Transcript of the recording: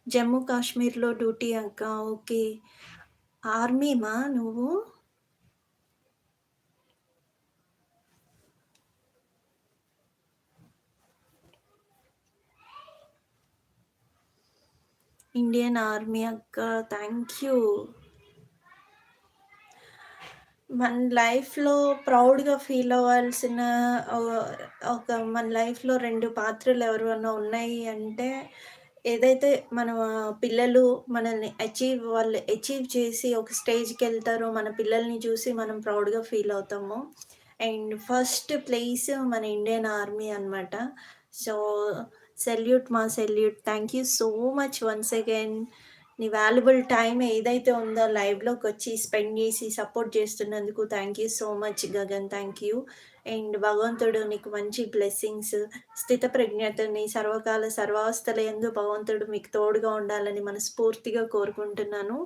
జమ్మూ కాశ్మీర్‌లో డ్యూటీ అక్క. ఓకే. ఆర్మీమా నువ్వు? ఇండియన్ ఆర్మీ అక్క. Thank you. మన లైఫ్‌లో ప్రౌడ్‌గా ఫీల్ అవ్వాల్సిన ఆహ్, మన లైఫ్‌లో 2 పాత్రలు ఎవరివన్నా ఉన్నాయి అంటే, ఏదైతే మన పిల్లలు మనల్ని వాళ్ళు అచీవ్ చేసి ఒక స్టేజ్‌కెళ్తారో, మన పిల్లల్ని చూసి మనం ప్రౌడ్‌గా ఫీల్ అవుతామో. అండ్ ఫస్ట్ ప్లేస్ మన ఇండియన్ ఆర్మీ అనమాట. సో, సెల్యూట్ మా salute. Thank you so much once again. నీ వాల్యుబుల్ టైమ్ ఏదైతే ఉందో లైవ్‌లోకొచ్చి స్పెండ్ చేసి సపోర్ట్ చేస్తున్నందుకు thank you so much Gagan. Thank you. And భగవంతుడు నీకు మంచి బ్లెస్సింగ్స్, స్థితప్రజ్ఞతని సర్వకాల సర్వావస్థల యందు భగవంతుడు మీకు తోడుగా ఉండాలని మనస్ఫూర్తిగా కోరుకుంటున్నాను.